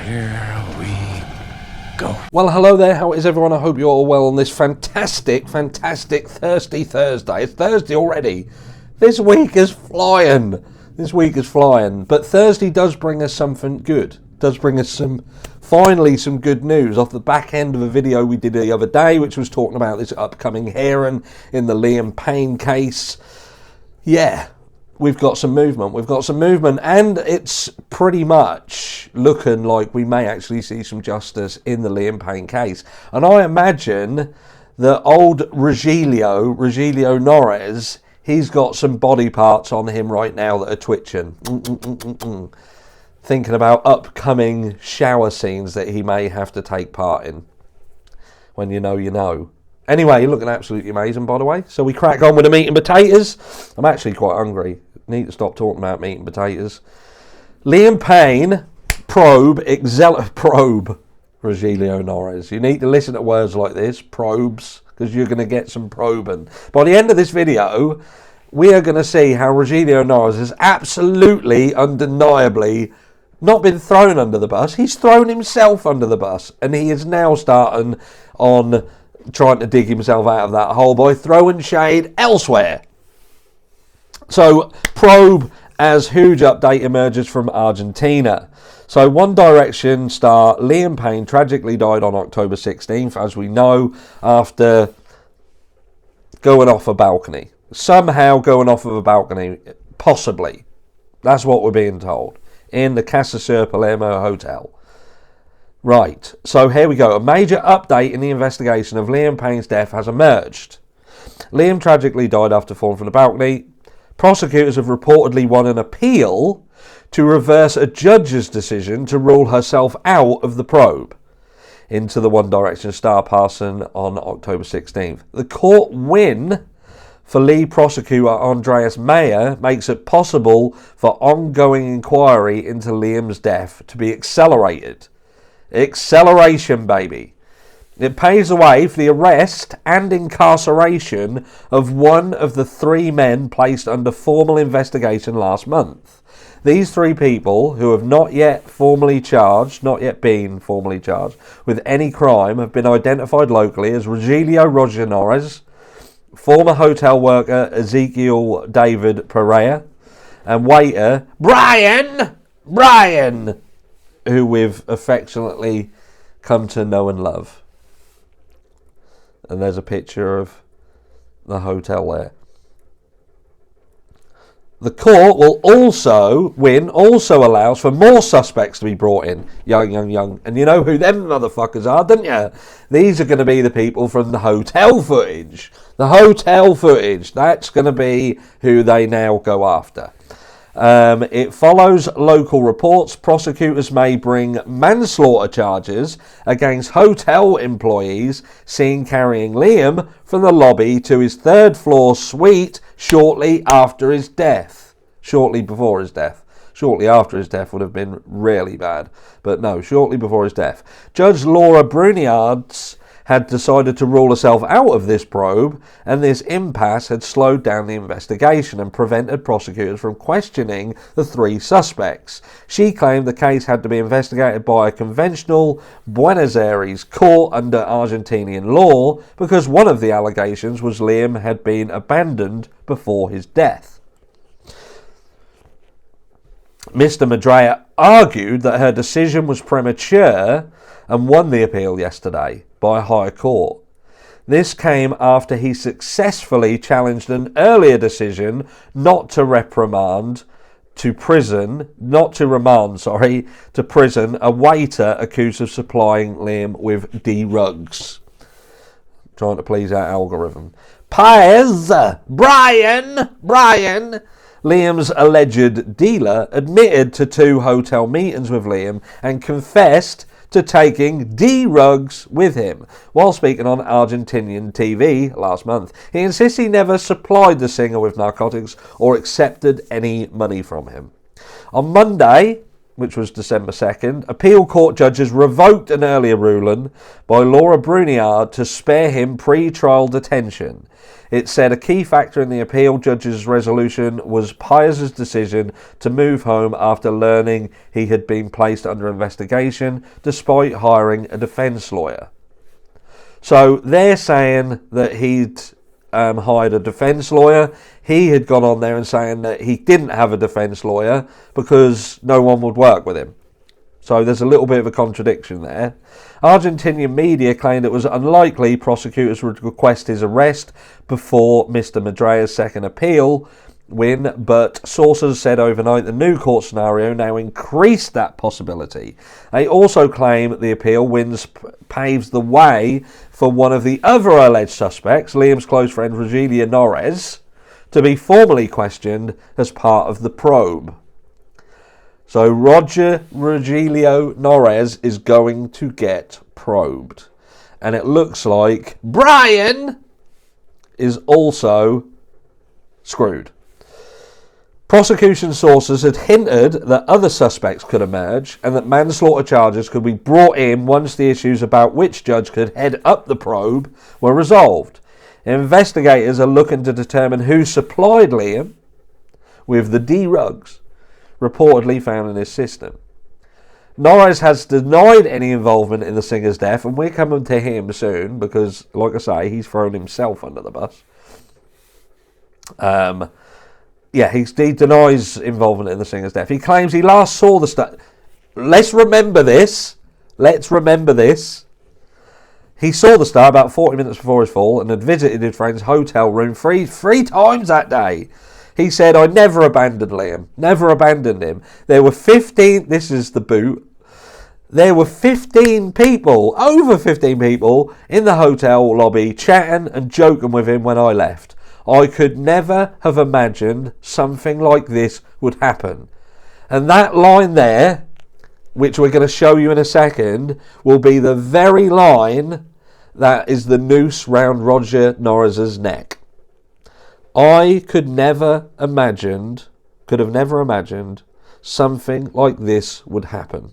Here we go. Well, hello there. How is everyone? I hope you're all well on this fantastic thirsty Thursday. It's Thursday already. This week is flying. But Thursday does bring us something good. Does bring us finally some good news off the back end of a video we did the other day, which was talking about this upcoming hearing in the Liam Payne case. Yeah. We've got some movement, and it's pretty much looking like we may actually see some justice in the Liam Payne case. And I imagine that old Rogelio Nores, he's got some body parts on him right now that are twitching. Thinking about upcoming shower scenes that he may have to take part in. When you know, you know. Anyway, you're looking absolutely amazing, by the way. So we crack on with the meat and potatoes. I'm actually quite hungry. Need to stop talking about meat and potatoes. Liam Payne probe Rogelio Nores. You need to listen to words like this, probes, because you're going to get some probing. By the end of this video, we are going to see how Rogelio Nores has absolutely, undeniably not been thrown under the bus. He's thrown himself under the bus, and he is now starting on trying to dig himself out of that hole by throwing shade elsewhere. So, probe as huge update emerges from Argentina. So, One Direction star Liam Payne tragically died on October 16th, as we know, after going off a balcony. Somehow going off of a balcony, possibly. That's what we're being told. In the Casa Sur Palermo Hotel. Right, so here we go. A major update in the investigation of Liam Payne's death has emerged. Liam tragically died after falling from the balcony. Prosecutors have reportedly won an appeal to reverse a judge's decision to rule herself out of the probe into the One Direction star passing on October 16th. The court win for lead prosecutor Andreas Mayer makes it possible for ongoing inquiry into Liam's death to be accelerated. Acceleration, baby. It paves the way for the arrest and incarceration of one of the three men placed under formal investigation last month. These three people, who have not yet been formally charged with any crime, have been identified locally as Rogelio Nores, former hotel worker Ezekiel David Pereira, and waiter Brian, who we've affectionately come to know and love. And there's a picture of the hotel there. The court will also allows for more suspects to be brought in. Young. And you know who them motherfuckers are, don't you? These are going to be the people from the hotel footage. That's going to be who they now go after. It follows local reports. Prosecutors may bring manslaughter charges against hotel employees seen carrying Liam from the lobby to his third floor suite shortly after his death. Shortly before his death. Shortly after his death would have been really bad. But no, shortly before his death. Judge Laura Bruniards had decided to rule herself out of this probe, and this impasse had slowed down the investigation and prevented prosecutors from questioning the three suspects. She claimed the case had to be investigated by a conventional Buenos Aires court under Argentinian law because one of the allegations was Liam had been abandoned before his death. Mr. Madrea argued that her decision was premature and won the appeal yesterday by a higher court. This came after he successfully challenged an earlier decision not to remand to prison a waiter accused of supplying Liam with drugs. Trying to please our algorithm. Brian, Liam's alleged dealer, admitted to 2 hotel meetings with Liam and confessed to taking drugs with him. While speaking on Argentinian TV last month, he insists he never supplied the singer with narcotics or accepted any money from him. On Monday, which was December 2nd, appeal court judges revoked an earlier ruling by Laura Bruniard to spare him pre-trial detention. It said a key factor in the appeal judge's resolution was Piers' decision to move home after learning he had been placed under investigation despite hiring a defence lawyer. So they're saying that he'd hired a defence lawyer. He had gone on there and saying that he didn't have a defence lawyer because no one would work with him. So there's a little bit of a contradiction there. Argentinian media claimed it was unlikely prosecutors would request his arrest before Mr. Madrea's second appeal win, but sources said overnight the new court scenario now increased that possibility. They also claim the appeal wins paves the way for one of the other alleged suspects, Liam's close friend Rogelio Nores, to be formally questioned as part of the probe. So Rogelio Nores is going to get probed. And it looks like Brian is also screwed. Prosecution sources had hinted that other suspects could emerge and that manslaughter charges could be brought in once the issues about which judge could head up the probe were resolved. Investigators are looking to determine who supplied Liam with the D-rugs reportedly found in his system. Norris has denied any involvement in the singer's death, and we're coming to him soon because, like I say, he's thrown himself under the bus. He denies involvement in the singer's death. He claims he last saw the star. Let's remember this. He saw the star about 40 minutes before his fall and had visited his friend's hotel room three times that day. He said, I never abandoned Liam. Never abandoned him. There were 15... This is the boot. There were 15 people, over 15 people, in the hotel lobby chatting and joking with him when I left. I could never have imagined something like this would happen. And that line there, which we're going to show you in a second, will be the very line that is the noose round Roger Norris's neck. I could have never imagined something like this would happen.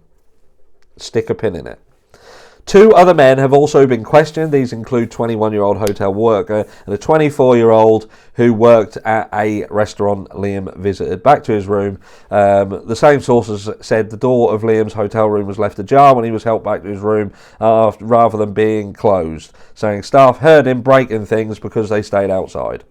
Stick a pin in it. 2 other men have also been questioned. These include 21-year-old hotel worker and a 24-year-old who worked at a restaurant Liam visited. Back to his room. The same sources said the door of Liam's hotel room was left ajar when he was helped back to his room rather than being closed, saying staff heard him breaking things because they stayed outside.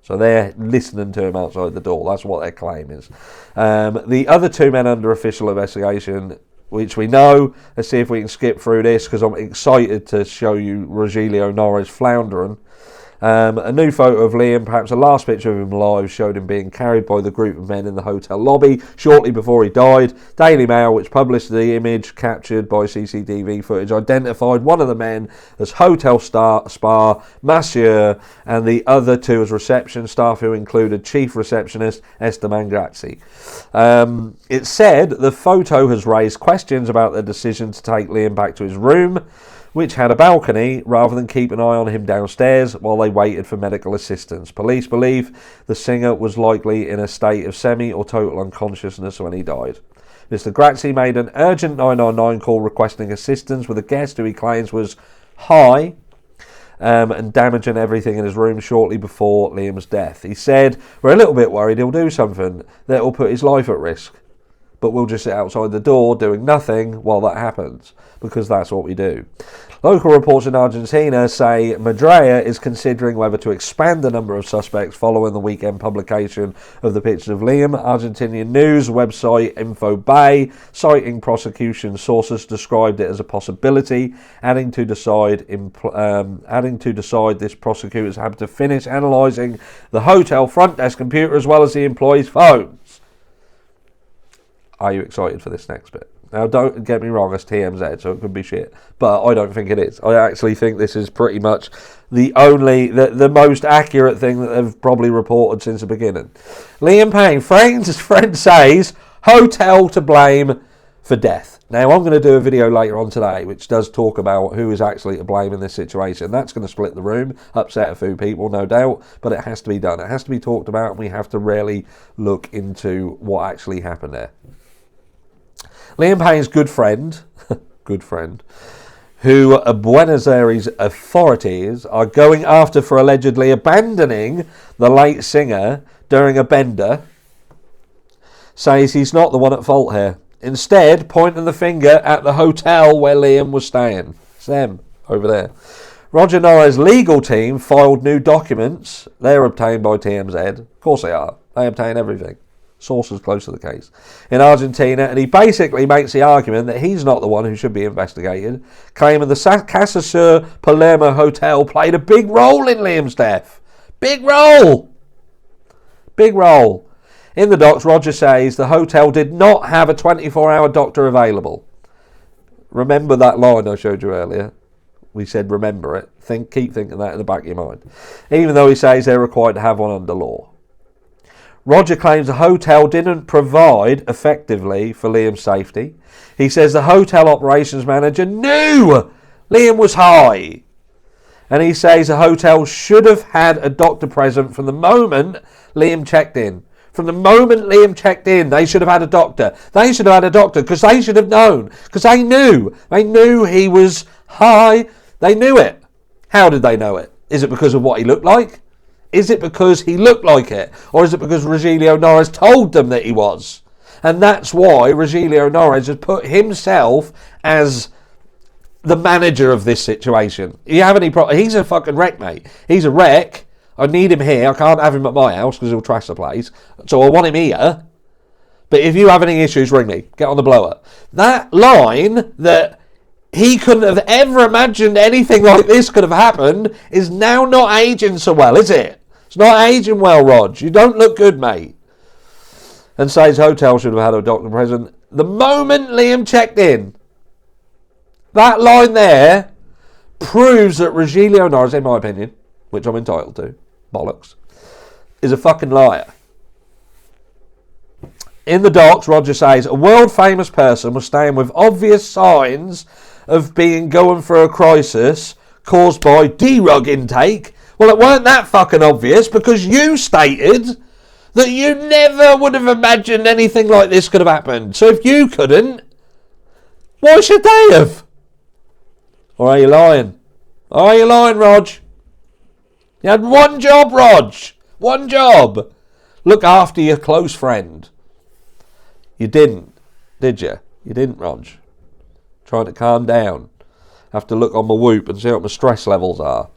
So they're listening to him outside the door. That's what their claim is. The other 2 men under official investigation, which we know, let's see if we can skip through this because I'm excited to show you Rogelio Nores floundering. A new photo of Liam, perhaps a last picture of him live, showed him being carried by the group of men in the hotel lobby shortly before he died. Daily Mail, which published the image captured by CCTV footage, identified one of the men as hotel spa masseur and the other 2 as reception staff, who included chief receptionist Esther Mangrazzi. It said the photo has raised questions about the decision to take Liam back to his room, which had a balcony, rather than keep an eye on him downstairs while they waited for medical assistance. Police believe the singer was likely in a state of semi or total unconsciousness when he died. Mr. Grazzi made an urgent 999 call requesting assistance with a guest who he claims was high and damaging everything in his room shortly before Liam's death. He said, we're a little bit worried he'll do something that will put his life at risk, but we'll just sit outside the door doing nothing while that happens, because that's what we do. Local reports in Argentina say Madrea is considering whether to expand the number of suspects following the weekend publication of the pictures of Liam. Argentinian news website InfoBay, citing prosecution sources, described it as a possibility, adding to decide this prosecutors have to finish analysing the hotel front desk computer as well as the employees' phones. Are you excited for this next bit? Now, don't get me wrong, it's TMZ, so it could be shit. But I don't think it is. I actually think this is pretty much the most accurate thing that they've probably reported since the beginning. Liam Payne, friend says, hotel to blame for death. Now, I'm going to do a video later on today which does talk about who is actually to blame in this situation. That's going to split the room, upset a few people, no doubt, but it has to be done. It has to be talked about, and we have to really look into what actually happened there. Liam Payne's good friend, who Buenos Aires authorities are going after for allegedly abandoning the late singer during a bender, says he's not the one at fault here. Instead, pointing the finger at the hotel where Liam was staying. It's them over there. Roger Nores' legal team filed new documents. They're obtained by TMZ. Of course they are. They obtain everything. Sources close to the case. In Argentina, and he basically makes the argument that he's not the one who should be investigated, claiming the Casa Sur Palermo Hotel played a big role in Liam's death. Big role! Big role. In the docs, Roger says the hotel did not have a 24-hour doctor available. Remember that line I showed you earlier? We said remember it. Keep thinking that in the back of your mind. Even though he says they're required to have one under law. Roger claims the hotel didn't provide effectively for Liam's safety. He says the hotel operations manager knew Liam was high. And he says the hotel should have had a doctor present from the moment Liam checked in. From the moment Liam checked in, they should have had a doctor. They should have had a doctor because they should have known. Because they knew. They knew he was high. They knew it. How did they know it? Is it because of what he looked like? Is it because he looked like it? Or is it because Rogelio Nores told them that he was? And that's why Rogelio Nores has put himself as the manager of this situation. You have any problem? He's a fucking wreck, mate. He's a wreck. I need him here. I can't have him at my house because he'll trash the place. So I want him here. But if you have any issues, ring me. Get on the blower. That line that he couldn't have ever imagined anything like this could have happened is now not aging so well, is it? It's not aging well, Rog. You don't look good, mate. And says hotel should have had a doctor present the moment Liam checked in. That line there proves that Rogelio Nores, in my opinion, which I'm entitled to, bollocks, is a fucking liar. In the docs, Roger says a world-famous person was staying with obvious signs of being going through a crisis caused by D-rug intake. Well, it weren't that fucking obvious because you stated that you never would have imagined anything like this could have happened. So if you couldn't, why should they have? Or are you lying? Are you lying, Rog? You had one job, Rog. One job. Look after your close friend. You didn't, did you? You didn't, Rog. Trying to calm down. Have to look on my whoop and see what my stress levels are.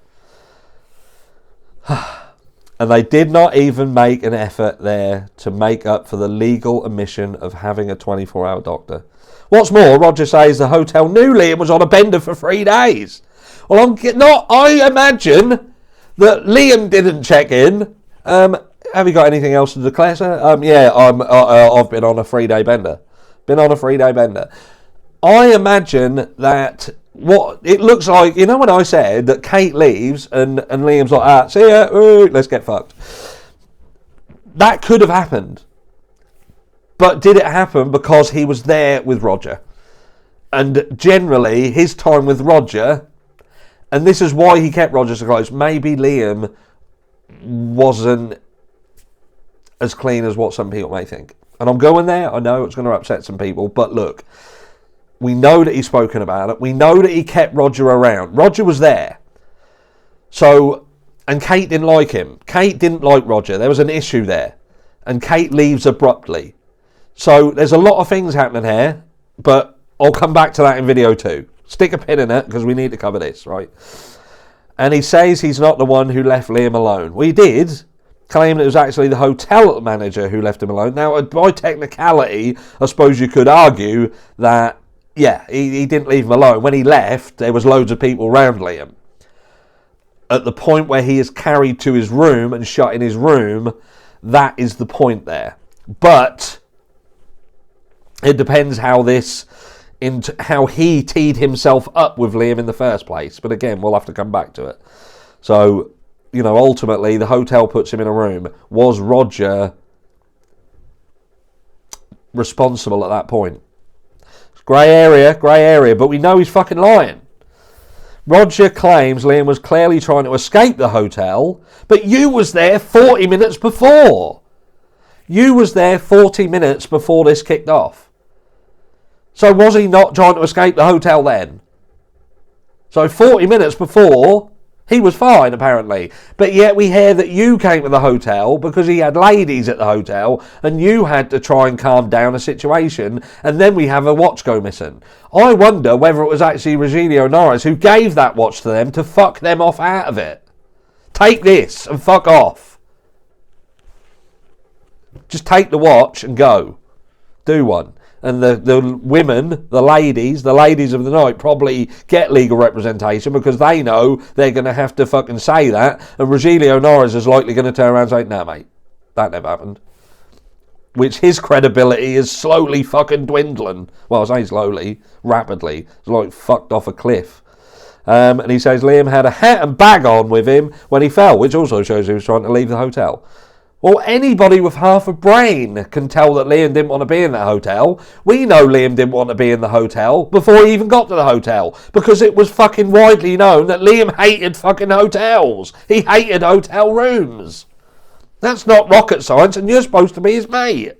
And they did not even make an effort there to make up for the legal omission of having a 24-hour doctor. What's more, Roger says the hotel knew Liam was on a bender for 3 days. Well, I imagine that Liam didn't check in. Have you got anything else to declare, sir? Yeah, I've been on a 3-day bender. Been on a 3-day bender. I imagine that what it looks like, you know when I said that Kate leaves and Liam's like, see ya, ooh, let's get fucked. That could have happened. But did it happen because he was there with Roger? And generally, his time with Roger, and this is why he kept Roger so close, maybe Liam wasn't as clean as what some people may think. And I'm going there, I know it's going to upset some people, but look, we know that he's spoken about it. We know that he kept Roger around. Roger was there. So, and Kate didn't like him. Kate didn't like Roger. There was an issue there. And Kate leaves abruptly. So, there's a lot of things happening here, but I'll come back to that in video 2. Stick a pin in it, because we need to cover this, right? And he says he's not the one who left Liam alone. Well, he did claim it was actually the hotel manager who left him alone. Now, by technicality, I suppose you could argue that yeah, he didn't leave him alone. When he left, there was loads of people around Liam. At the point where he is carried to his room and shut in his room, that is the point there. But it depends how he teed himself up with Liam in the first place. But again, we'll have to come back to it. So, you know, ultimately, the hotel puts him in a room. Was Roger responsible at that point? Grey area, but we know he's fucking lying. Roger claims Liam was clearly trying to escape the hotel, but you was there 40 minutes before. You was there 40 minutes before this kicked off. So was he not trying to escape the hotel then? So 40 minutes before, he was fine apparently. But yet we hear that you came to the hotel because he had ladies at the hotel and you had to try and calm down a situation, and then we have a watch go missing. I wonder whether it was actually Rogelio Nores who gave that watch to them to fuck them off out of it. Take this and fuck off. Just take the watch and go. Do one. And the women, the ladies of the night probably get legal representation because they know they're going to have to fucking say that. And Rogelio Nores is likely going to turn around and say, nah, mate, that never happened. Which his credibility is slowly fucking dwindling. Well, I say slowly, rapidly. It's like fucked off a cliff. And he says Liam had a hat and bag on with him when he fell, which also shows he was trying to leave the hotel. Well, anybody with half a brain can tell that Liam didn't want to be in that hotel. We know Liam didn't want to be in the hotel before he even got to the hotel, because it was fucking widely known that Liam hated fucking hotels. He hated hotel rooms. That's not rocket science, and you're supposed to be his mate.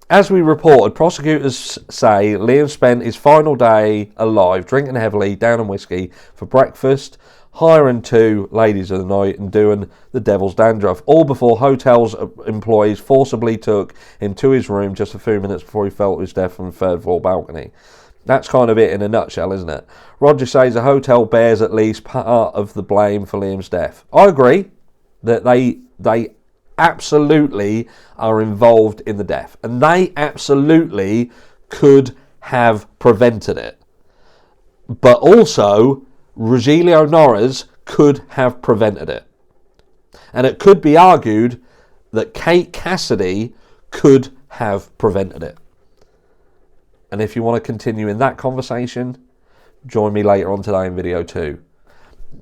As we reported, prosecutors say Liam spent his final day alive drinking heavily, down on whiskey for breakfast, hiring 2 ladies of the night and doing the devil's dandruff, all before hotel's employees forcibly took him to his room just a few minutes before he fell to his death from the 3rd floor balcony. That's kind of it in a nutshell, isn't it? Roger says the hotel bears at least part of the blame for Liam's death. I agree that they absolutely are involved in the death, and they absolutely could have prevented it. But also, Rogelio Nores could have prevented it. And it could be argued that Kate Cassidy could have prevented it. And if you want to continue in that conversation, join me later on today in video 2.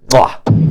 Mwah!